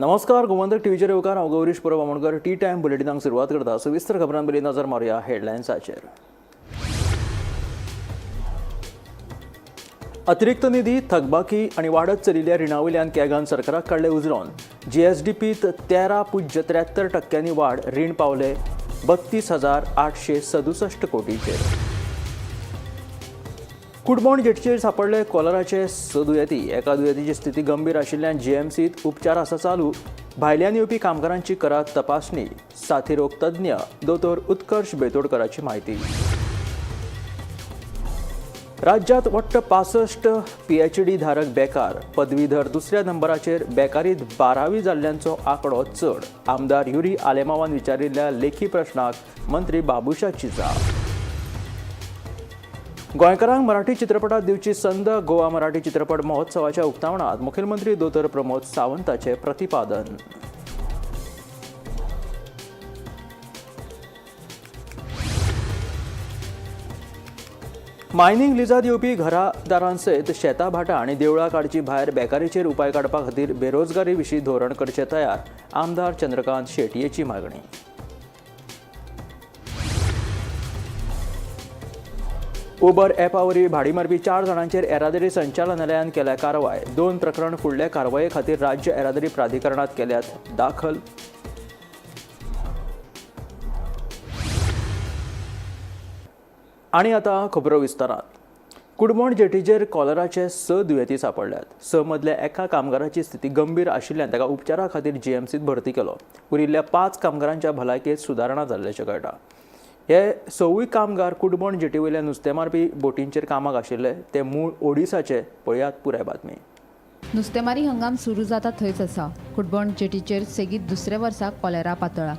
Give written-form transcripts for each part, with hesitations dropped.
नमस्कार. गोमंतक टीव्हीचेर येवकार हांव गौरीश पुरब आमोणकर. टी टायम बुलेटिनाक सुरवात करता. सविस्तर खबरांपयलीं नजर मारया हेडलायन्साचेर. अतिरिक्त निधी, थकबाकी आनी वाडत चलिल्ल्या रिणावयल्यान केगान सरकाराक काडले उजरोवन. जीएसडीपीत 13.73% वाड. रीण पावले 32,867 कोटींचेर. कुडमोण जेटीचेर सांपडले कोलराचे 6 दुयेंती. एका दुयेंतीची स्थिती गंभीर आशिल्ल्यान जीएमसीत उपचार आसा चालू. भायल्यान येवपी कामगारांची करात तपासणी. साथीरोग तज्ञ दोतोर उत्कर्श बेतोडकराची म्हायती. राज्यांत वट्ट 65 पीएचडी धारक बेकार. पदवीधर दुसऱ्या नंबराचेर. बेकारीत 12वी जाल्ल्यांचो आंकडो चड. आमदार युरी आलेमावान विचारिल्ल्या लेखी प्रश्नाक मंत्री बाबुशा चिजा. गोंयकारांक मराठी चित्रपटात दिवची संद. गोवा मराठी चित्रपट महोत्सवाच्या उक्तावणात मुखेलमंत्री दोतोर प्रमोद सावंताचे प्रतिपादन. मायनिंग लिजात येवपी घरादारांसयत शेतां भाटां आनी देवळां काडची भायर बेकारीचेर उपाय काडपा खातीर बेरोजगारी विशीं धोरण करचे तयार. आमदार चंद्रकांत शेटयेची मागणी. उबर ॲपा वरवीं भाडी मारपी 4 जाणांचेर येरादारी संचालनालयान केल्या कारवाय. 2 प्रकरण फुडले कारवाये खातीर राज्य येरादारी प्राधिकरणात केल्यात दाखल. आनी आतां खबरो विस्तारात. कुडमोण जेटीचेर कॉलराचे 6 दुयेंती सांपडल्यात. 6 मदल्या एका कामगाराची स्थिती गंभीर आशिल्ल्यान ताका उपचारा खातीर जीएमसीत भरती केलो. उरिल्ल्या 5 कामगारांच्या भलायकेत सुदारणा जाल्ल्याचें कळटा. हे 6 कामगार कुडमोण जेटी वयल्या नुस्तें मारपी बोटींचेर कामाक आशिल्ले. ते मूळ ओडिसाचे. पळयात पुराय बातमी. नुस्तेमारी हंगाम सुरू जाता थंयच आसा. कुडमोण जेटीचेर सेगीत दुसऱ्या वर्सा कॉलेरा पातळ्ळा.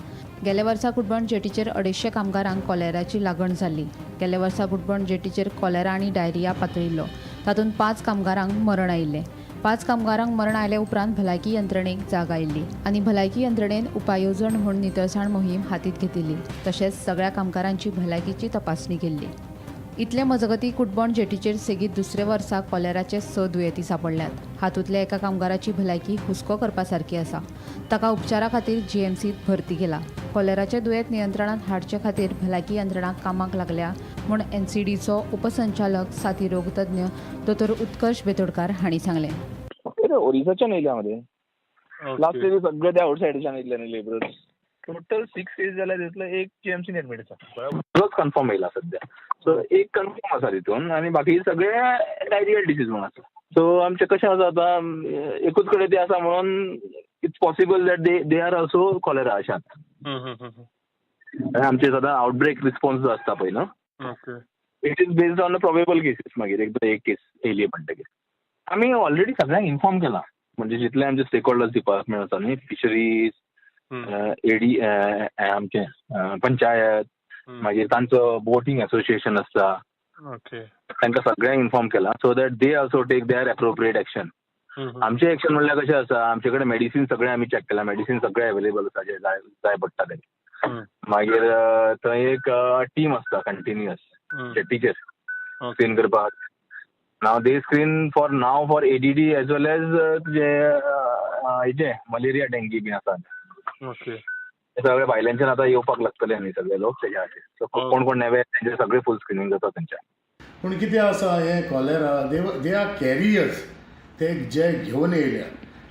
गेल्या वर्सा कुडमोण जेटीचेर 250 कामगारांक कॉलेराची लागण जाल्ली. गेल्या वर्सा कुडमोण जेटीचेर कॉलेरा आनी डायरिया पातळिल्लो. तातूंत 5 कामगारांक मरण आयिल्लें. 5 कामगारांक मरण आयल्या उपरांत भलायकी यंत्रणेक जाग आयिल्ली आनी भलायकी यंत्रणेन उपाय येवजण म्हूण नितळसाण मोहीम हातींत घेतिल्ली. तशेंच सगळ्या कामगारांची भलायकीची तपासणी केल्ली. इतले मजगतीं कुडमोण जेटीचेर सेगीत दुसऱ्या वर्सा कॉलेराचे 6 दुयेंती सांपडल्यात. हातूंतल्या एका कामगाराची भलायकी हुस्को करपा सारकी आसा. ताका उपचारा खातीर जीएमसीत भरती केला. कॉलेराचें दुयेंत नियंत्रणांत हाडचे खातीर भलायकी यंत्रणाक कामाक लागल्या म्हूण एनसीडीचो उपसंचालक साथीरोग तज्ञ दोतोर उत्कर्श बेतोडकार हांणी सांगलें. ओरिसाच्यान येयल्या मध्ये लास्ट इयर सगळे त्या आउट सायडीच्यान येयल्ले न्ही लेबरर्स. टोटल 6 केस जाल्यार तितूंतलो एक जीएमसीन एडमीट आसा. बरोबर कन्फर्म येयला सध्या. सो एक कन्फर्म आसा तितून आनी बाकी सगळे डायरियल डिसीज म्हणून आसा. सो आमचे कशें आसा आतां एकूच कडेन ते आसा म्हणून it's possible that they are also cholera अशात. आमचे सदां आउटब्रेक रिस्पॉन्स जो आसता पळय न्हू, it is based on probable cases. मागीर एकदां एक केस येयली म्हणटकीर आमी ऑलरेडी सगळ्यांक इन्फॉर्म केला. म्हणजे जितले आमचे स्टेक होल्डर्स डिपार्टमेंट आसा न्ही, फिशरीज, एडी, आमचे पंचायत, मागीर तांचो बोटींग असोसिएशन आसता, तांकां सगळ्यांक इन्फॉर्म केला so that they also take their appropriate action. आमचे एक्शन म्हणल्यार कशें आसा, आमचे कडेन मेडिसीन सगळे आमी चॅक केला. मेडिसीन सगळे अवेलेबल आसा जे जाय पडटा ते. मागीर थंय एक टीम आसता कंटिन्युअस जेटीचेर स्क्रीन करपाक. नाव they screen for ADD as well as जे हेजे मलेरिया डेंगी बी आसा. सगळे भायल्यांच्यान आतां येवपाक लागतले न्ही सगळे लोक तेच्या खातीर. कोण कोण नेवे तेंचे सगळे फूल स्क्रीनिंग जाता तेंच्या. पूण कितें आसा हे कॉलेरा दे आर कॅरियर्स. ते जे घेवन येयल्या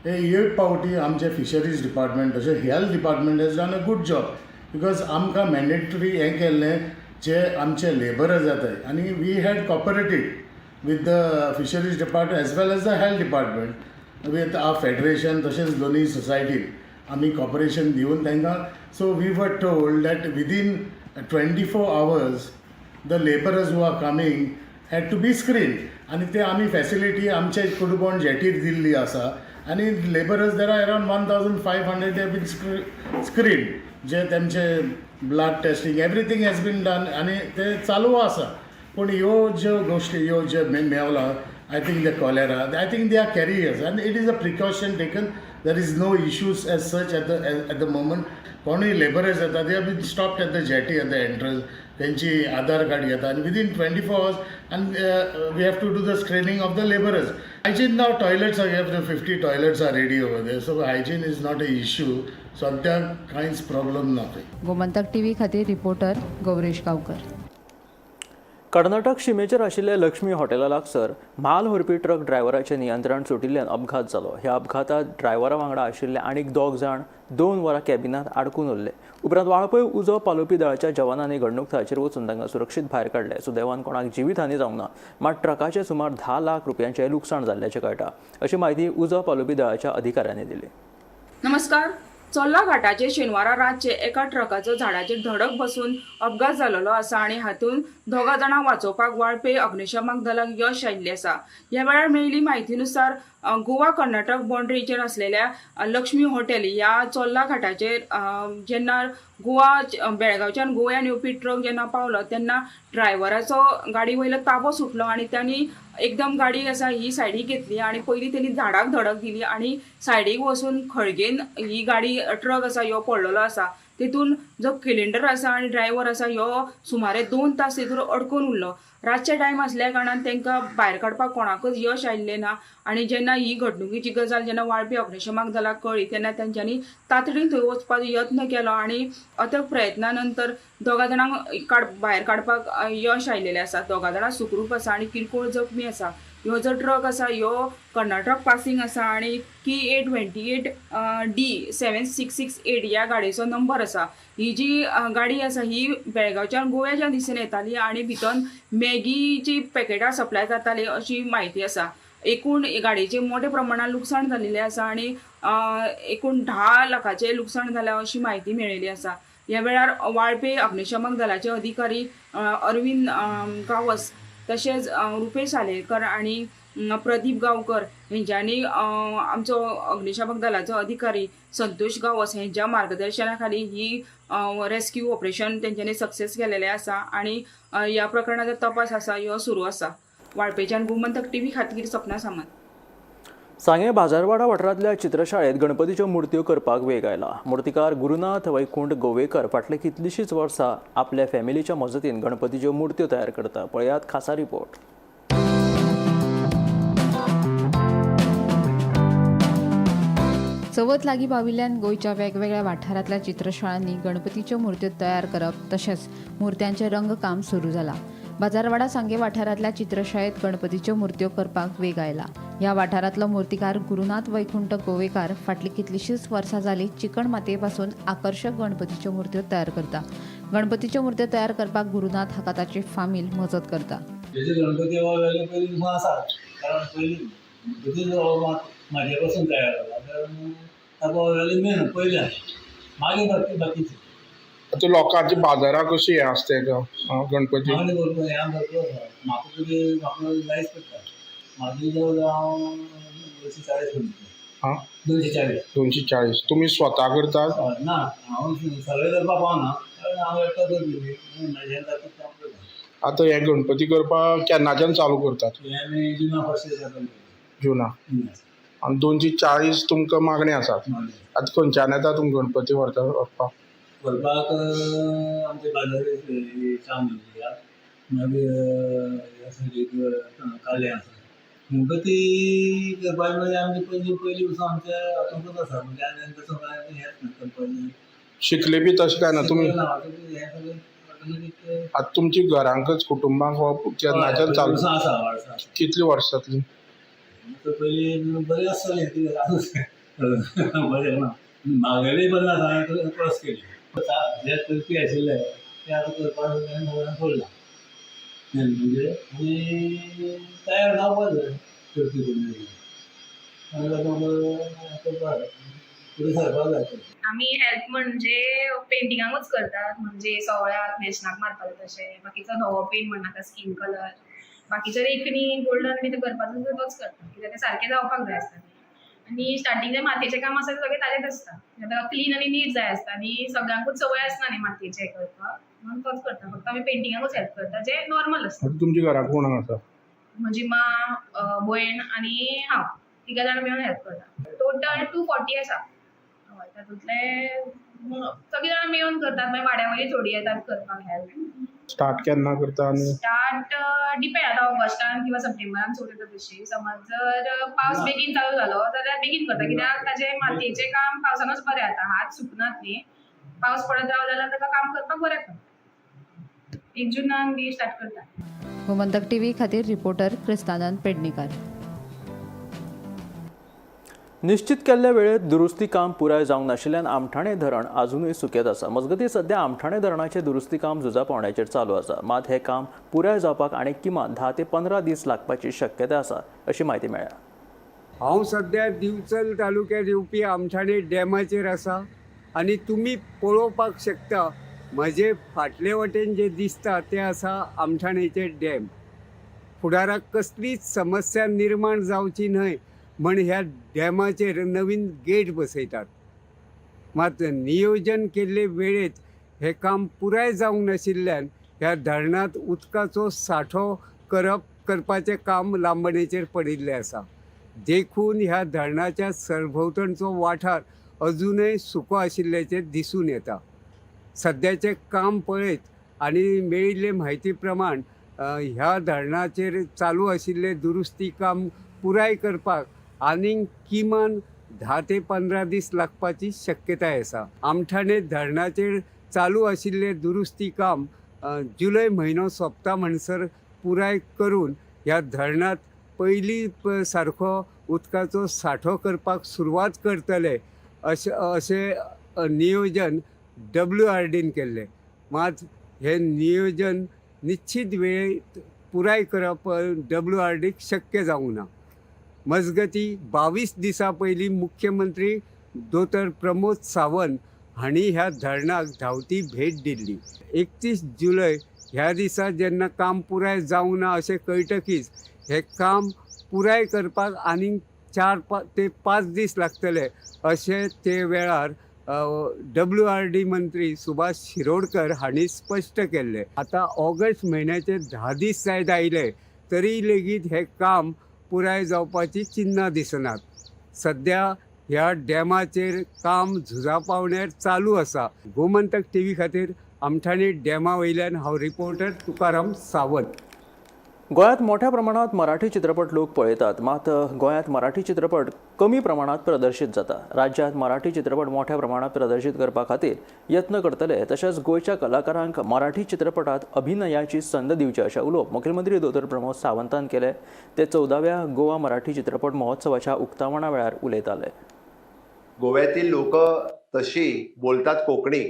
हे एक पावटी आमचे फिशरीज डिपार्टमेंट तशें health department has done a good job. Because आमकां मॅन्डेटरी हें केल्लें जे आमचे लेबरर्स जाताय आनी we had cooperated with the fisheries department as well as the health department with our federation तशेंच दोनूय सोसायटीन आमी कॉपरेशन दिवन तांकां. So we were told that within 24 hours the labourers who are coming had to be screen. आनी ते आमी facility आमचे कुडमोण जेटीर दिल्ली आसा. आनी labourers there are around 1500 they been screen. जे तेंचे blood testing everything has been done आनी ते चालू आसा. पूण ह्यो ज्यो गोश्टी ह्यो जे Mewla I think the cholera, I think they are carriers and it is a precaution taken. There is no issues as such at the moment. कोणूय laborers येता they have been stopped at the jetty at the entrance. त्यांची आधार card घेता and within 24 hours and we have to do the screening of the laborers. Hygiene now, toilets are up to 50 toilets are ready over there, so hygiene is not an issue. सद्याक कांयच problem ना थंय. Gomantak TV खातीर reporter Gauresh Gaonkar. Karnataka शिमेचेर आशिल्ल्या लक्ष्मी हॉटेला लागसार म्हाल व्हरपी truck ड्रायव्हराचें नियंत्रण सुटिल्ल्यान अपघात जालो. ह्या अपघातांत ड्रायव्हरा वांगडा आशिल्ले आनीक 2 जाण 2 वरां कॅबिनांत आडकून उरले. उपरांत वाळपय उजो पालोवपी दळाच्या जवानांनी घडणूक थळाचेर वचून तांकां सुरक्षीत भायर काडले. सुदैवान कोणाक जिवीतहानी जावंक ना, मात ट्रकाचें सुमार 10 लाख रुपयांचें लुकसाण जाल्ल्याचें कळटा, अशी माहिती उजो पालोवपी दळाच्या अधिकाऱ्यांनी दिली. नमस्कार. चोल्ला घाटाचेर शेनवारा रातचे एका ट्रकाचो झाडाचेर धडक बसून अपघात जाल्लो आसा आनी हातूंत 2 जाणांक वाचोवपाक वाळपय अग्निशमक दलाक यश आयिल्लें आसा. ह्या वेळार मेळिल्ली म्हायतीनुसार गोवा कर्नाटक बाँड्रीचेर आसलेल्या लक्ष्मी हॉटेल ह्या चोल्ला घाटाचेर जेन्ना बेळगांवच्यान गोंयान येवपी ट्रक जेन्ना पावलो तेन्ना ड्रायव्हराचो गाडी वयलो ताबो सुटलो आनी तांणी एकदम गाडी आसा ही सायडीक घेतली आनी पयलीं तेणी झाडाक धडक दिली आनी सायडीक वचून खळगेन ही गाडी ट्रक आसा ह्यो पडलेलो आसा. तेतून जो सिलिंडर आसा आनी ड्रायव्हर आसा ह्यो सुमारे 2 तास तेतून अडकून उरलो. रातचे टायम आसल्या कारणान तांकां भायर काडपाक कोणाकच यश आयिल्लें ना आनी जेन्ना ही घडणुकीची गजाल जेन्ना वाळपी अग्निशमक दलाक कळ्ळी तेन्ना तांच्यांनी तातडीन थंय वचपाचो यत्न केलो आनी अथक प्रयत्ना नंतर 2 जाणांक भायर काडपाक यश आयिल्लें आसा. 2 जाणां सुखरूप आसा आनी किरकोळ जखमी आसा. ह्यो जो ट्रक आसा ह्यो कर्नाटक पासिंग आसा आनी KA28D7668 ह्या गाडयेचो नंबर आसा. ही जी गाडी आसा ही बेळगांवच्यान गोव्याच्या दिशेन येताली आनी भितर मॅगीची पॅकेटां सप्लाय जाताली अशी म्हायती आसा. एकूण गाडयेचें मोठ्या प्रमाणात लुकसाण जाल्लेलें आसा आनी एकूण 10 लाखाचें लुकसाण जालां अशी म्हायती मेळिल्ली आसा. ह्या वेळार वाळपे अग्निशमक दलाचे अधिकारी अरविंद गावस तशेंच रुपेश सालेकर आनी प्रदीप गांवकर हेंच्यांनी आमचो अग्निशमक दलाचो अधिकारी संतोष गावस हेंच्या मार्गदर्शना खाली ही रेस्क्यू ऑपरेशन तेंच्यांनी सक्सेस केलेलें आसा आनी ह्या प्रकरणाचो तपास आसा ह्यो सुरू आसा. वाळपेच्यान गोमंतक टीव्ही खातीर सपना सामंत. सांगे बाजारवाडा वाठारांतल्या चित्रशाळेत गणपतीच्यो मुर्त्यो करपाक वेग आयला. मुर्तीकार गुरुनाथ वैकुंठ गोवेकर फाटले कितलींशींच वर्सां आपल्या फॅमिलीच्या मजतीन गणपतीच्यो मुर्त्यो तयार करता. पळयात खासा रिपोर्ट. चवथ लागीं पाविल्ल्यान गोंयच्या वेगवेगळ्या वाठारांतल्या चित्रशाळांनी गणपतीच्यो मुर्त्यो तयार करप तशेंच मुर्त्यांचें रंगकाम सुरू जालां. बाजारवाडा सांगे वाठारांतल्या चित्रशाळेत गणपतीच्यो मुर्त्यो करपाक वेग आयला. ह्या वाठारांतलो मुर्तीकार गुरुनाथ वैकुंठ गोवेकार फाटलीं कितलींशींच वर्सां जालीं चिकण मातये पासून आकर्शक गणपतीच्यो मुर्त्यो तयार करता. गणपतीच्यो मुर्त्यो तयार करपाक गुरुनाथ हाका ताची फामील मजत करता. गणपती पयलीं आसा कारण पयलीं म्हाजे पासून तयार जाला ताका मेन पयलीं मागीर बाकीचे आतां लोकांची बाजारां कशी हें आसता गणपती म्हाका तरी म्हाका जायच पडटा. म्हाजी जवळ हांव 240 240 तुमी स्वता करतात? ना हांव सगळें करपाक पावना कारण हांव एकटो करपी म्हाजें जाता तें हांव करता. आतां हे गणपती करपाक केन्नाच्यान चालू करतात? आमी जुना फर्स्ट जुना आनी 240 तुमकां मागणी आसात. आतां खंयच्यान येता तुमकां गणपती व्हरपाक? आमचे बाजार चांदोली मागीर काले आसा. गणपती करपाक म्हणजे आमचे पयलीं पासून आमचे हातूंकच आसा म्हणजे आनी तसो काय हेंच ना करपाचें. शिकले बी तशें काय ना तुमी? हें सगळें आतां तुमची घरांकच कुटुंबाक हो केन्नाच्यान चालू आसा. कितलीं वर्सांतली? पयलीं बरें आसतलें बरें ना म्हागेलें बरें आसा हांवें क्रॉस केली. जे करपी आशिल्ले ते आतां करपाक सोडला म्हणजे आनी तयार जावपाक जाय करपी करपाक फुडें सरपाक जाय. आमी हेल्प म्हणजे पेंटिंगांकूच करतात म्हणजे सवळ्याक नेशनाक मारपाक तशें. बाकीचो धवो पेंट म्हणनाका स्कीन कलर बाकीचे रेखणी गोल्डन बी ते करपाचो तोच करता कित्याक ते सारकें जावपाक जाय आसता. आनी स्टार्टींग जे मातयेचें काम आसा तें सगळें ताजेंच आसता. ताका क्लीन आनी नीट जाय आसता आनी सगळ्यांकूच संवय आसना न्ही मातयेचें करपाक म्हणून तोच करता. फक्त आमी पेंटिंगाकूच हेल्प करता जे नॉर्मल आसता. तुमच्या घराक कोण आसा? म्हजी मां भयण आनी हांव 3 जाण मेळून हेल्प करता. टोटल 240 आसा. हय तातूंतले सगळी जाणां मेळून करतात, मागीर वाड्यावयली थोडी येतात करपाक हेल्प. स्टार्ट केन्ना करता आनी स्टार्ट डिपेंड आतां ऑगस्टान किंवा सप्टेंबरान चड येता तशी. समज जर पावस बेगीन चालू जालो जाल्यार बेगीन करता, कित्याक ताजें मातयेचें काम पावसानूच बरें जाता, हात सुकनात न्ही. पावस पडत रावलो जाल्यार ताका काम करपाक बरें पडटा. 1 जुनान बी स्टार्ट करता. गोमंतक टीव्ही खातीर रिपोर्टर क्रिस्तानंद पेडणेकर. निश्चित केल्ल्या वेळेत दुरुस्ती काम पुराय जावंक नाशिल्ल्यान आमठाणे धरण अजूनय सुकेत आसा. मजगतीं सध्या आमठाणे धरणाचें दुरुस्ती काम झुजा पावंड्याचेर चालू आसा. मात हें काम पुराय जावपाक आनी किमान 10 ते 15 दीस लागपाची शक्यताय आसा अशी म्हायती मेळ्ळ्या. हांव सध्या दिवचल तालुक्यात येवपी आमठाणे डॅमाचेर आसा आनी तुमी पळोवपाक शकता म्हजे फाटले वटेन जे दिसता ते आसा आमठाणेचे डॅम. फुडाराक कसलीच समस्या निर्माण जावची न्हय म्हण ह्या डॅमाचेर नवीन गेट बसयतात. मात नियोजन केल्ले वेळेत हे काम पुराय जावंक नाशिल्ल्यान ह्या धरणांत उदकाचो सांठो करपाचें काम लांबणेचेर पडिल्लें आसा. देखून ह्या धरणाच्या सरभोंवतणचो वाठार अजूनय सुको आशिल्ल्याचें दिसून येता. सद्याचें काम पळयत आनी मेळिल्ले म्हायती प्रमाण ह्या धरणाचेर चालू आशिल्लें दुरुस्ती काम पुराय करपाक आनीक किमान 10 ते 15 दीस लागपाची शक्यताय आसा. आमठाणे धरणाचेर चालू आशिल्लें दुरुस्ती काम जुलय म्हयनो सोंपता म्हणसर पुराय करून ह्या धरणांत पयली सारको उदकाचो सांठो करपाक सुरवात करतले अशें नियोजन WRDन केल्लें. मात हें नियोजन निश्चित वेळेत पुराय करप WRDक शक्य जावंक ना. मजगती 22 दिसां पयलीं मुख्यमंत्री दोतर प्रमोद सावंत हांणी ह्या धरणाक धांवती भेट दिल्ली. 31 जुलय ह्या दिसा जेन्ना काम पुराय जावंक ना अशें कळटकीच हें काम पुराय करपाक आनीक 4 ते 5 दीस लागतले अशें ते वेळार WRD मंत्री सुभाष शिरोडकर हांणी स्पश्ट केल्लें. आतां ऑगस्ट म्हयन्याचे 10 दीस जायत आयले तरी लेगीत हें काम पुराय जावपाची चिन्नां दिसनात. सध्या ह्या डॅमाचेर काम झुजा पावंड्यार चालू आसा. गोमंतक टीव्ही खातीर आमठाणे डॅमा वयल्यान हांव रिपोर्टर तुकाराम सावंत. गोंयांत मोठ्या प्रमाणात मराठी चित्रपट लोक पळयतात. मात गोंयांत मराठी चित्रपट कमी प्रमाणात प्रदर्शीत जाता. राज्यांत मराठी चित्रपट मोठ्या प्रमाणात प्रदर्शीत करपा खातीर यत्न करतले. तशेंच गोंयच्या कलाकारांक मराठी चित्रपटात अभिनयाची संद दिवची अशें उलोवप मुखेलमंत्री दोतर प्रमोद सावंतान केले. ते 14व्या गोवा मराठी चित्रपट महोत्सवाच्या उक्तावणा वेळार उलयताले. गोव्यातील लोक तशी बोलतात कोकणी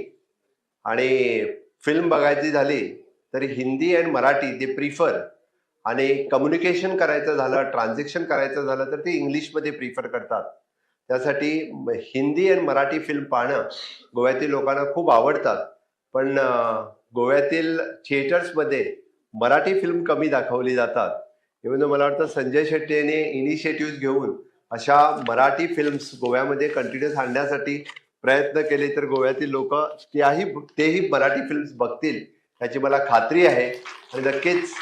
आणि फिल्म बघायची झाली तरी हिंदी आणि मराठी ते प्रिफर आणि कम्युनिकेशन करायचं झालं, ट्रान्झॅक्शन करायचं झालं तर ते इंग्लिशमध्ये प्रिफर करतात. त्यासाठी हिंदी आणि मराठी फिल्म पाहणं गोव्यातील लोकांना खूप आवडतात. पण गोव्यातील थिएटर्समध्ये मराठी फिल्म कमी दाखवली जातात. इव्हन मला वाटतं संजय शेट्टी यांनी इनिशिएटिव्ह घेऊन अशा मराठी फिल्म्स गोव्यामध्ये कंटिन्यूस आणण्यासाठी प्रयत्न केले तर गोव्यातील लोक तेही मराठी फिल्म्स बघतील याची मला खात्री आहे. आणि नक्कीच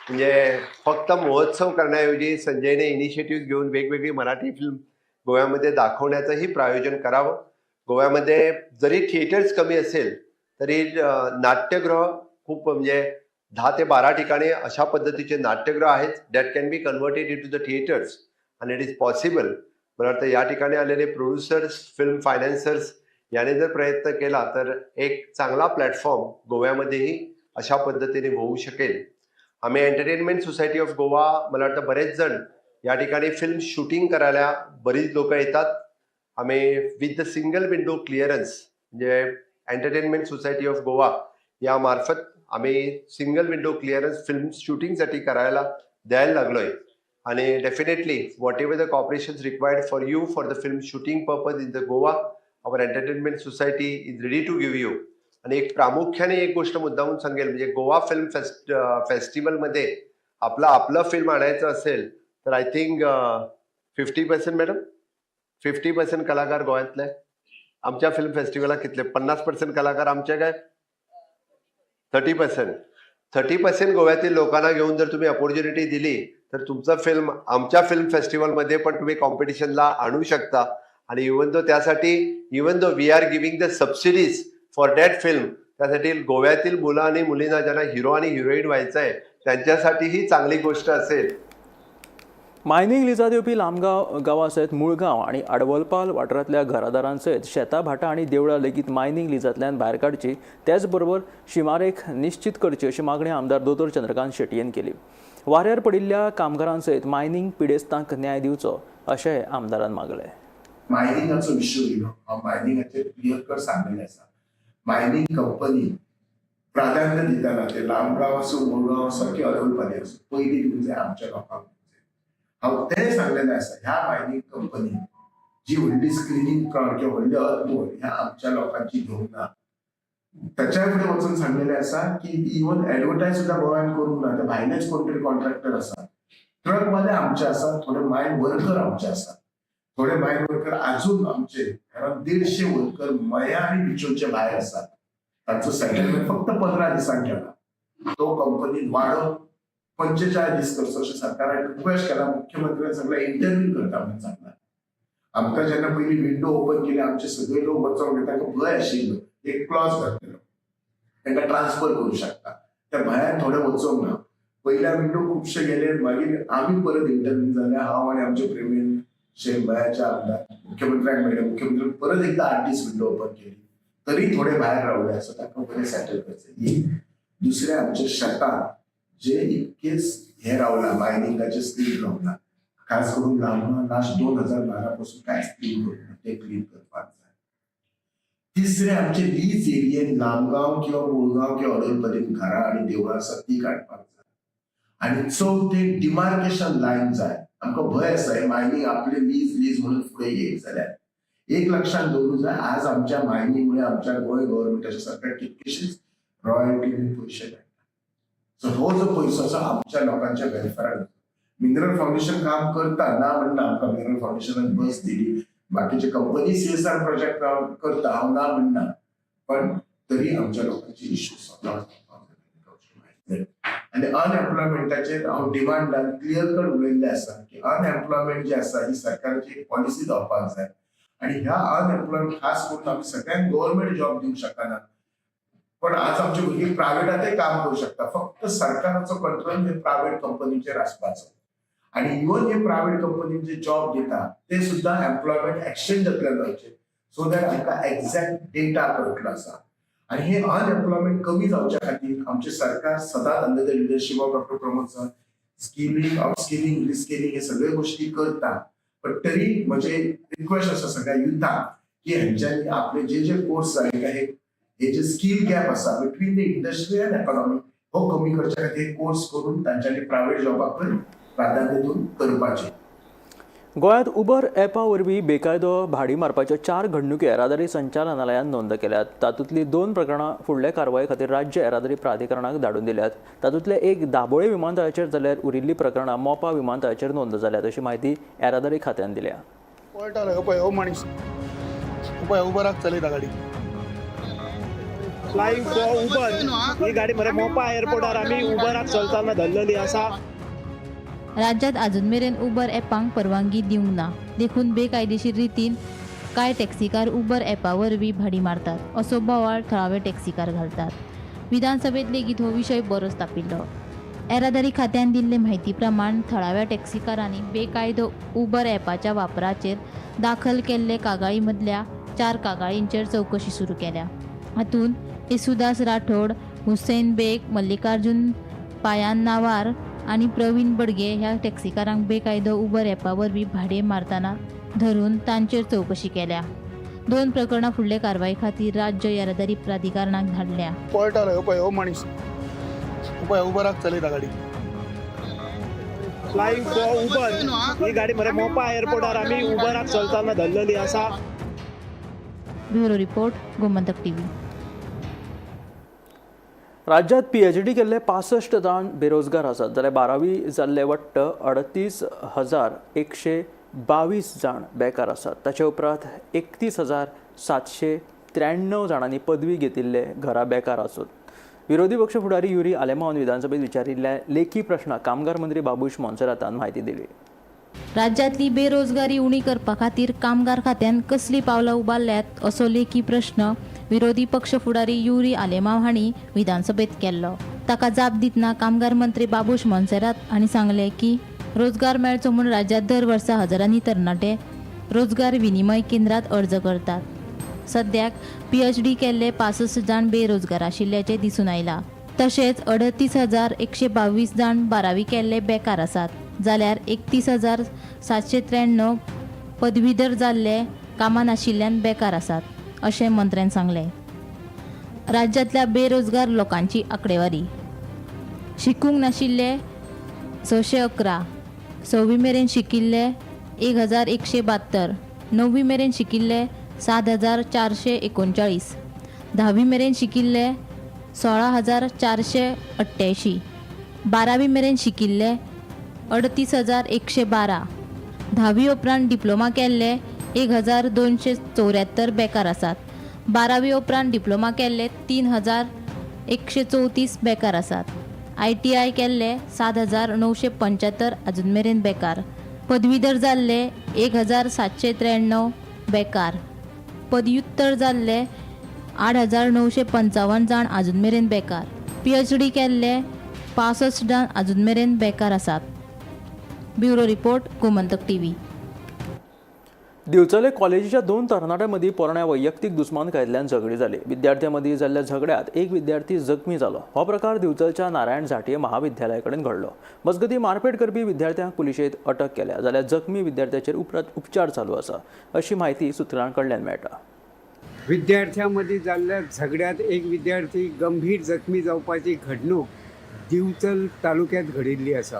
म्हणजे फक्त महोत्सव करण्याऐवजी संजयने इनिशिएटिव्ह घेऊन वेगवेगळी मराठी फिल्म गोव्यामध्ये दाखवण्याचंही प्रायोजन करावं. गोव्यामध्ये जरी थिएटर्स कमी असेल तरी नाट्यगृह खूप म्हणजे 10 ते 12 ठिकाणी अशा पद्धतीचे नाट्यगृह आहेत that can be converted into the theatres आणि इट इज पॉसिबल. मला वाटतं या ठिकाणी आलेले प्रोड्युसर्स, फिल्म फायनान्सर्स याने जर प्रयत्न केला तर एक चांगला प्लॅटफॉर्म गोव्यामध्येही अशा पद्धतीने होऊ शकेल. आम्ही एंटरटेनमेंट सोसायटी ऑफ गोवा मला वाटतं बरेच जण या ठिकाणी फिल्म शूटिंग करायला बरीच लोक येतात. आम्ही with the single window clearance म्हणजे एंटरटेनमेंट सोसायटी ऑफ गोवा या मार्फत आम्ही सिंगल विंडो क्लिअरन्स फिल्म शूटिंगसाठी करायला द्यायला लागलोय. आणि definitely whatever the cooperations required for you for the film shooting purpose in the Goa our entertainment society is ready to give you. आणि एक प्रामुख्याने एक गोष्ट मुद्दामून सांगेल म्हणजे गोवा फिल्म फेस्टिवलमध्ये आपलं फिल्म आणायचं असेल तर आय थिंक 50% मॅडम 50% कलाकार गोव्यातले. आमच्या फिल्म फेस्टिवलाक कितले 50% कलाकार आमचे काय 30% गोव्यातील लोकांना घेऊन जर तुम्ही अपॉर्च्युनिटी दिली तर तुमचं फिल्म आमच्या फिल्म फेस्टिवलमध्ये पण तुम्ही कॉम्पिटिशनला आणू शकता आणि even though we are giving the subsidies for that film, त्यासाठी गोव्यातील मुलं आणि मुलींना ज्यांना हिरो आणि हिरोईन व्हायचं आहे त्यांच्यासाठी ही चांगली गोष्ट असेल. मायनिंग लिजात येवपी लामगांव गांवा सयत मुळगांव आणि आडवलपाल वाठारांतल्या घरादारांसयत शेतां भाटां आणि देवळां लेगीत मायनिंग लिजांतल्यान भायर काडची, त्याच बरोबर शिमारेख निश्चित करची अशी मागणी आमदार दोतोर चंद्रकांत शेटयेन केली. वाऱ्यार पडिल्ल्या कामगारांसयत मायनिंग पिडेस्तांक न्याय दिवचो अशेंय आमदारान मागले. मायनिंगाचो विशय येयलो, हांव मायनिंगाचेर क्लियर कट सांगलेलें आसा. मायनिंग कंपनी प्राधान्य दिताना ते लांबगांव असो मुळगांव असो की अदलपाली असो पयलीं दिवंक जाय आमच्या लोकांक. हांव तें सांगलेलें आसा, ह्या मायनिंग कंपनी जी व्हडली स्क्रिनींग प्लांट किंवा व्हडले अदमोल ह्या आमच्या लोकांची घेवंक ना. ताच्या फुडें वचून सांगलेलें आसा की इवन एडवर्टायज सुद्दां गोंयांत करूंक ना, ते भायलेच कोण तरी कॉन्ट्रॅक्टर आसा. ट्रकवाले आमचे आसा, थोडे मायन वर्कर आमचे आसा, थोडे मायन वर्कर अजून आमचे अरावंड 150 वर्कर मया आनी बिचोलचे भायर आसात. ताचो सेटलमेंट फक्त 15 दिसांक केला. तो कंपनीन वाडोवन 45 दीस करचो अशें सरकारान रिक्वेस्ट केला. मुख्यमंत्र्यान सांगला इंटरव्यू करता म्हणून सांगला. आमकां जेन्ना पयली विंडो ओपन केली, आमचे सगळे लोक वचोंक ना, तांकां भंय आशिल्लो. एक क्लॉज घातलेलो, तांकां ट्रान्सफर करूं शकता, त्या भंयान थोडे वचोंक ना. पयल्या विंडो खुबशे गेले, मागीर आमी परत इंटरव्यू जाले. हांव आनी आमचे प्रेमीण शेख गोंयाचे आमदार मुख्यमंत्र्याक मेळ्ळे. मुख्यमंत्र्यान परत एकदा 8 दीस विंडो ओपन केली. तरी थोडे भायर रावले, सो तांकां बरें सेटल करचें. दुसरे आमचे शेतांत जे इतकेच हे रावला, मायनिंगाचे स्कील रावला, खास करून लांबगांव लास्ट 2012 पासून कांयच क्लीन करना, ते क्लीन करपाक जाय. तिसरे आमचे लीज एरियेन लांबगांव किंवा मुळगांव किंवा अदलपल्लीन घरां आणि देवळां आसा ती काडपाक जाय. आणि चौथे डिमार्केशन लायन जाय. आमकां भंय आसा हे मायनिंग आपले लीज म्हणून फुडें येयत जाल्यार. एक लक्षात दवरूंक जाय, आज आमच्या मायनिंगमुळे आमच्या गोंय गव्हर्नमेंटाच्या सरकार कितकेशेच रॉयल्टी पयशे मेळटा. सो हो जो पयसो आसा आमच्या लोकांच्या वेलफेराक. मिनरल फाउंडेशन काम करता ना म्हणना, आमकां मिनरल फाउंडेशनान बस दिली, बाकीचे कंपनी CSR प्रोजेक्ट करता, हांव ना म्हणना, पण तरी आमच्या लोकांचे इश्यू सॉल्व आणि अनएम्प्लॉयमेंटाचेर हांव डिमांडान क्लियर कट उलयल्लें आसा की अनएम्प्लॉयमेंट जे आसा ही सरकाराची एक पॉलिसी जावपाक जाय. आणि ह्या अनएम्प्लॉयमेंट खास करून आमी सगळ्यांक गव्हर्नमेंट जॉब दिवंक शकना, पण आज आमचे भुरगीं प्रायव्हेटातय काम करू शकता. फक्त सरकाराचो कंट्रोल हे प्रायव्हेट कंपनीचेर आसपाचो. आणि इवन हे प्रायव्हेट कंपनीन जे जॉब दिता ते सुद्धा एम्प्लॉयमेंट एक्सचेंजांतल्यान जावचे, सो दॅट आमकां एक्झॅक्ट डेटा कळटलो आसा. आणि हे अनएम्प्लॉयमेंट कमी जावच्या खातीर आमचे सरकार सदांच under the leadership of doctor Pramod sir skilling, upskilling, reskilling हे सगळे गोष्टी करता. पण तरी म्हणजे रिक्वेस्ट आसा सगळ्या युथाक की हेंच्यांनी आपले जे कोर्स जाय हे जे स्किल गॅप आसा between the industry end economy हो कमी करच्या खातीर कोर्स करून तांच्यांनी प्रायव्हेट जॉबाक प्राधान्य दिवन करपाचें. गोंयांत उबर ॲपा वरवीं बेकायदो भाडी मारपाच्यो 4 घडणुकी येरादारी संचालनालयान नोंद केल्यात. तातूंतली 2 प्रकरणां फुडले कारवाये खातीर राज्य येरादारी प्राधिकरणाक धाडून दिल्यात. तातूंतले एक दाबोळे विमानतळाचेर जाल्यार उरिल्लीं प्रकरणां मोपा विमानतळाचेर नोंद जाल्यात अशी माहिती येरादारी खात्यान दिल्या. पळयताले पळय हो मनीस पळय उबराक चलयता गाडी. फ्लायंग उबर ही गाडी मरे मोपा एअरपोर्टार आमी उबराक चलताना धरलेली आसा. राज्यात अजून मेरेन उबर ॲपांक परवानगी दिवंक ना. देखून बेकायदेशीर रितीन कांय टॅक्सीकार उबर ॲपा वरवीं भाडी मारतात असो बोवाळ थळावे टॅक्सीकार घालतात. विधानसभेत लेगीत हो विशय बरोच तापिल्लो. येरादारी खात्यान दिल्ले म्हायती प्रमाण थळाव्या टॅक्सीकारांनी बेकायदो उबर ॲपाच्या वापराचेर दाखल केल्ले कागाळी मदल्या 4 कागाळींचेर चवकशी सुरू केल्या. हातूंत येसुदास राठोड, हुसैन बेग, मल्लिकार्जुन पायान नावार आणि प्रवीण बडगे ह्या टॅक्सीकारांक बेकायदो उबर ॲपा वरवीं भाडे मारतना धरून तांचेर चवकशी केल्या. 2 प्रकरणां फुडले कारवाये खातीर राज्य येरादारी प्राधिकरणाक धाडल्या. पळयताले पळय हो मनीस पळय उबराक चलयता गाडी. फ्लायंग उबर ही गाडी मरे मोपा एअरपोर्टार आमी उबराक चलताना धरलेली आसा. Bureau report, Gomantak TV. राज्यात PhD केल्ले 65 जाण बेरोजगार आसात, जाल्यार 12वी जाल्ले वट्ट 38,122 जाण बेकार आसात. ताचे उपरांत 31,793 जाणांनी पदवी घेतिल्ले घरा बेकार आसात. विरोधी पक्ष फुडारी युरी आलेमावन विधानसभेत विचारिल्ल्या लेखी प्रश्नाक कामगार मंत्री बाबूश मोन्सेरातान म्हायती दिली. राज्यातली बेरोजगारी उणी करपा खातीर कामगार खात्यान कसली पावलां उबारल्यात असो लेखी प्रश्न विरोधी पक्ष फुडारी युरी आलेमाव हांणी विधानसभेत केल्लो. ताका जाप दितना कामगार मंत्री बाबूश मोन्सेरात हांणी सांगले की रोजगार मेळचो म्हूण राज्यांत दर वर्सा हजारांनी तरणाटे रोजगार विनिमय केंद्रात अर्ज करतात. सद्याक PhD केल्ले 65 जाण बेरोजगार आशिल्ल्याचे दिसून आयला. तशेंच 38,122 जाण 12वी केल्ले बेकार आसात, जाल्यार 31,793 पदवीधर जाल्ले कामां नाशिल्ल्यान बेकार आसात, अशें मंत्र्यान सांगलें. राज्यांतल्या बेरोजगार लोकांची आंकडेवारी. शिकूंक नाशिल्ले 611, 6वी मेरेन शिकिल्ले 1,172, 9वी मेरेन शिकिल्ले 7,439, 10वी मेरेन शिकिल्ले 16,488, 12वी मेरेन शिकिल्ले 38,112, 10वी उपरांत डिप्लोमा केल्ले 1,274 बेकार आसात, 12वी उपरांत डिप्लोमा केल्ले 3,134 बेकार आसात, ITI केल्ले 7,975 अजून मेरेन बेकार, पदवीधर जाल्ले 1,793 बेकार, पदव्युत्तर जाल्ले 8,955 जाण अजून मेरेन बेकार, PhD केल्ले 65 जाण अजून मेरेन बेकार आसात. Bureau report, Gomantak TV. दिवचले कॉलेजीच्या 2 तरणाट्यांमदीं पोरण्या वैयक्तीक दुस्मानकायेंतल्यान झगडी जाली. विद्यार्थ्यांमदीं जाल्ल्या झगड्यांत एक विद्यार्थी जखमी जालो. हो प्रकार दिवचलच्या नारायण झांटये महाविद्यालया कडेन घडलो. मजगतीं मारपेट करपी विद्यार्थ्यांक पुलिशेंत अटक केल्या, जाल्यार जखमी विद्यार्थ्याचेर उपचार चालू आसा, अशी माहिती सुत्रां कडल्यान मेळटा. विद्यार्थ्यांमदीं जाल्ल्या झगड्यांत एक विद्यार्थी गंभीर जखमी जावपाची घडणूक दिवचल तालुक्यांत घडिल्ली आसा.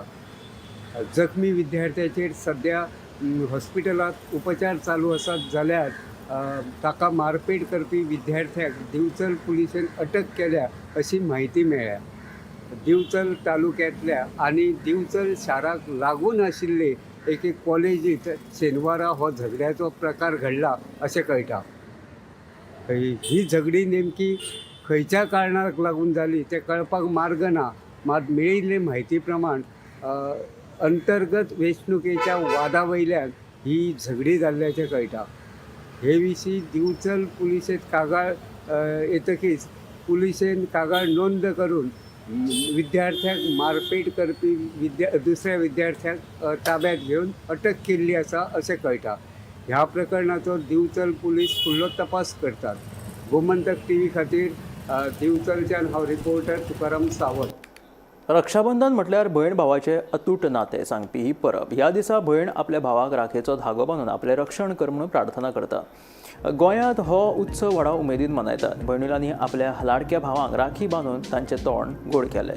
जखमी विद्यार्थ्याचेर सध्या हॉस्पिटलांत उपचार चालू आसात, जाल्यार ताका मारपेट करपी विद्यार्थ्याक दिवचल पुलिशेन अटक केल्या अशी माहिती मेळ्ळ्या. दिवचल तालुक्यांतल्या आनी दिवचल शाराक लागून आशिल्ले एके कॉलेजींत शेनवारा हो झगड्याचो प्रकार घडला अशें कळटा. ही झगडी नेमकी खंयच्या कारणाक लागून जाली तें कळपाक मार्ग ना. मात मेळिल्ले म्हायती प्रमाण अंतर्गत वेंचणुकेच्या वादा वयल्यान ही झगडी जाल्ल्याचें कळटा. हे विशीं दिवचल पुलिशेंत कागाळ येतकीच पुलिशेन कागाळ नोंद करून विद्यार्थ्याक मारपेट करपी दुसऱ्या विद्यार्थ्याक ताब्यात घेवन अटक केल्ली आसा अशें कळटा. ह्या प्रकरणाचो दिवचल पुलीस फुडलो तपास करतात. गोमंतक TV खातीर दिवचलच्यान हांव रिपोर्टर तुकाराम सावंत. रक्षाबंधन म्हटल्यार भयण भावाचे अतूट नाते सांगपी ही परब. ह्या दिसा भयण आपल्या भावाक राखेचो धागो बांदून आपलें रक्षण कर म्हणून प्रार्थना करता. गोंयांत हो उत्सव व्हडा उमेदीन मनयतात. भयणीलांनी आपल्या लाडक्या भावांक राखी बांदून तांचें तोंड गोड केलें.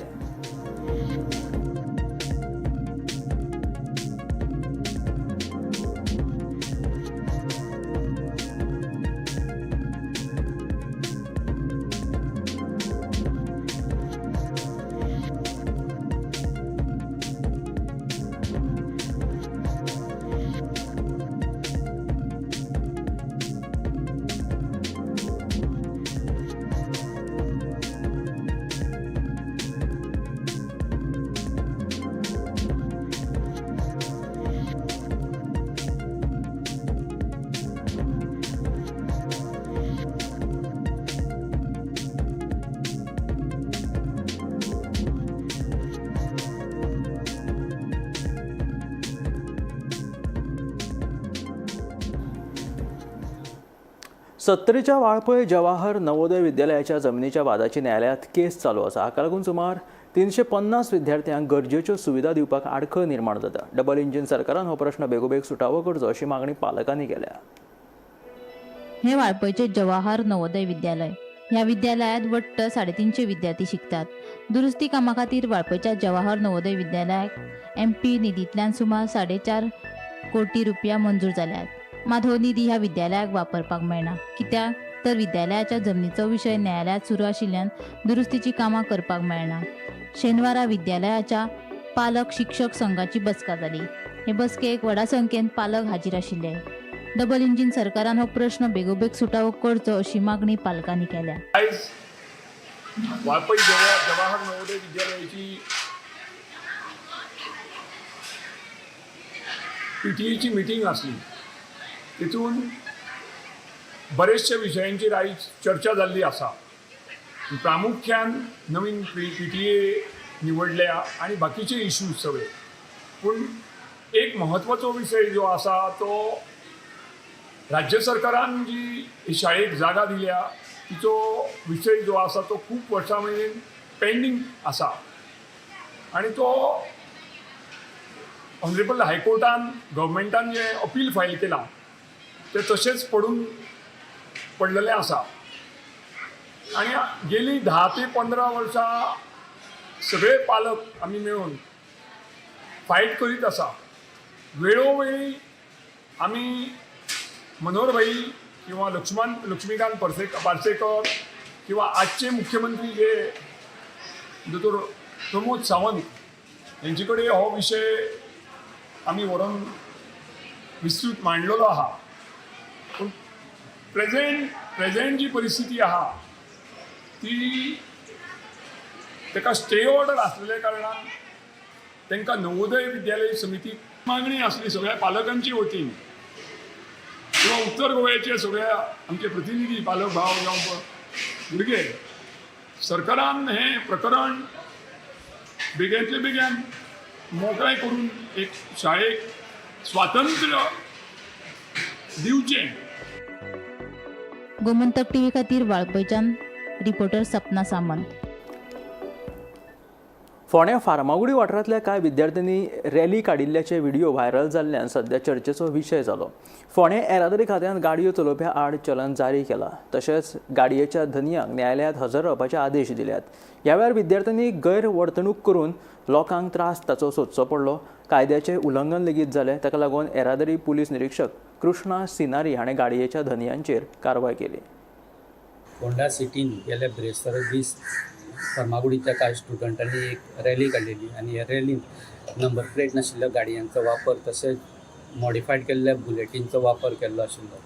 सत्तरीच्या वाळपय जवाहर नवोदय विद्यालयाच्या जमनीच्या वादाची न्यायालयात केस चालू आसा. हाका लागून सुमार 350 विद्यार्थ्यांक गरजेच्यो सुविधा दिवपाक आडखळ निर्माण जाता. डबल इंजिन सरकारान हो प्रश्न बेगोबेग सुटावो करचो अशी मागणी पालकांनी केल्या. हे वाळपयचे जवाहर नवोदय विद्यालय. ह्या विद्यालयात वट्ट 350 विद्यार्थी शिकतात. दुरुस्ती कामा खातीर वाळपयच्या जवाहर नवोदय विद्यालयाक MP निधींतल्यान सुमार 4.5 कोटी रुपया मंजूर जाल्यात. मात हो निधी ह्या विद्यालयाक वापरपाक मेळना. कित्याक तर विद्यालयाच्या जमनीचो विशय न्यायालयात सुरू आशिल्ल्यान दुरुस्तीची कामां करपाक मेळना. शेनवारा विद्यालयाच्या पालक शिक्षक संघाची बसका जाली. हे बसकेक व्हडा संख्येन पालक हाजीर आशिल्ले. डबल इंजिन सरकारान हो प्रश्न बेगोबेग सुटावो करचो अशी मागणी पालकांनी केल्या. वाळपय जवाहर नवोदय विद्यालयाची PTA मिटींग आसली तितून बरेचशे विशयांचेर आयज चर्चा जाल्ली आसा. प्रामुख्यान नवीन PTA निवडल्या आनी बाकीचे इश्यूज सगळे. पूण एक म्हत्वाचो विशय जो आसा तो राज्य सरकारान जी शाळेक जागा दिल्या तिचो विशय जो आसा तो खूब वर्सां मेरेन पेंडींग आसा आनी तो ऑनरेबल हायकोर्टान गव्हर्मेंटान जे अपील फायल केलां ते तशेंच पडलेलें आसा. आनी गेली 10 ते 15 वर्सां सगळे पालक आमी मेळून फायट करीत आसा. वेळोवेळी आमी मनोहर भाई किंवा लक्ष्मीकांत पार्सेकर किंवा आजचे मुख्यमंत्री जे दोतोर प्रमोद सावंत यांचे कडेन हो विशय आमी व्हरून विस्तृत मांडलेलो आहा. पूण प्रेझेंट जी परिस्थिती आहा ती ताका स्टे ऑर्डर आसलेल्या कारणान तांकां नवोदय विद्यालय समिती मागणी आसली सगळ्या पालकांची वतीन किंवा उत्तर गोव्याचे सगळ्या आमचे प्रतिनिधी पालक भाव जावं भुरगे सरकारान हें प्रकरण बेग्यांतले बेग्यान मोकळें करून एक शाळेक स्वातंत्र्य दिवचें. गोमंतक टीव्ही खातीर वाळपयच्यान रिपोर्टर सपना सामंत. फोंड्या फार्मागुडी वाठारांतल्या कांय विद्यार्थ्यांनी रॅली काडिल्ल्याचे व्हिडिओ व्हायरल जाल्ल्यान सध्या चर्चेचो विशय जालो. फोंड्या येरादारी खात्यान गाडयो चलोवप्या आड चलन जारी केला. तशेंच गाडयेच्या धनियांक न्यायालयांत हजर रावपाचे आदेश दिल्यात. ह्या वेळार विद्यार्थ्यांनी गैरवर्तणूक करून लोकांक त्रास ताचो सोदचो पडलो. कायद्याचें उल्लंघन लेगीत जालें. ताका लागून येरादारी पुलीस निरीक्षक कृष्णा सिनारी हाणें गाडयेच्या धनियांचेर कारवाय केली. फोंडा सिटीन गेल्या ब्रेस्तार दीस फार्मागुडीच्या कांय स्टुडंटांनी एक रॅली काडलेली आनी ह्या रॅलींत नंबर प्लेट नाशिल्ल्या गाडयांचो वापर तशेंच मॉडिफायड केल्ल्या बुलेटींचो वापर केल्लो आशिल्लो.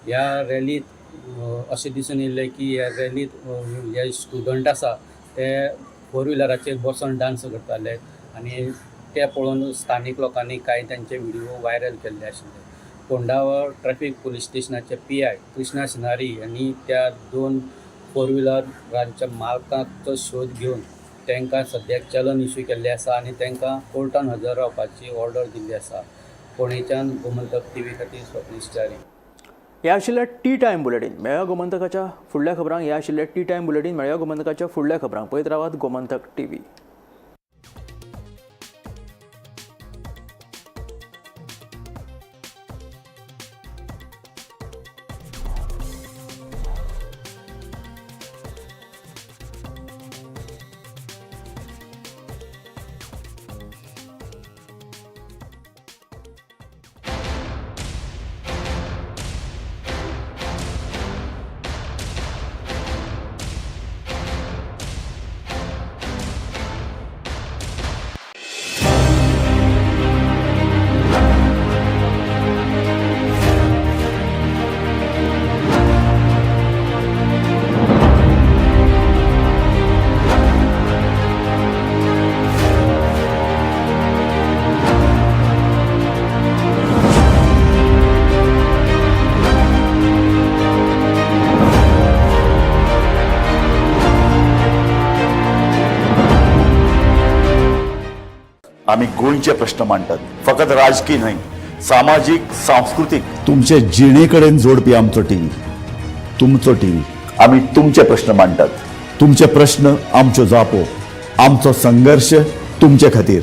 ह्या रॅलींत अशें दिसून येयलें की ह्या रॅलींत जे स्टुडंट आसा ते 4 व्हिलराचेर बसून डान्स करताले आनी ते पळोवन स्थानीक लोकांनी कांय तांचे व्हिडिओ व्हायरल केल्ले आशिल्ले. फोंडा ट्रॅफिक पुलीस स्टेशनाचे PI कृष्णा सिनारी यांनी त्या 2 4 व्हिलरांच्या मालकांचो शोध घेवन तांकां सद्याक चलन इश्यू केल्लें आसा आनी तांकां कोर्टान हजर रावपाची ऑर्डर दिल्ली आसा. फोंडेच्यान गोमंतक टीव्ही खातीर स्वप्नीश च्यारी. हे आशिल्ले टी टायम बुलेटीन. मेळ्या गोमंतकाच्या फुडल्या खबरांक. हे आशिल्ले टी टायम बुलेटीन. मेळ्या गोमंतकाच्या फुडल्या खबरांक. पळयत रावात गोमंतक टीव्ही. आम्ही गोंयचे प्रश्न मांडटात. फकत राजकीय न्हय, सामाजीक सांस्कृतिक. तुमचे जिणेकडेन जोडपी आमचो टीव्ही, तुमचो टीव्ही. आम्ही तुमचे प्रश्न मांडटात. तुमचे प्रश्न आमच्यो जापो. आमचो संघर्श तुमचे खातीर.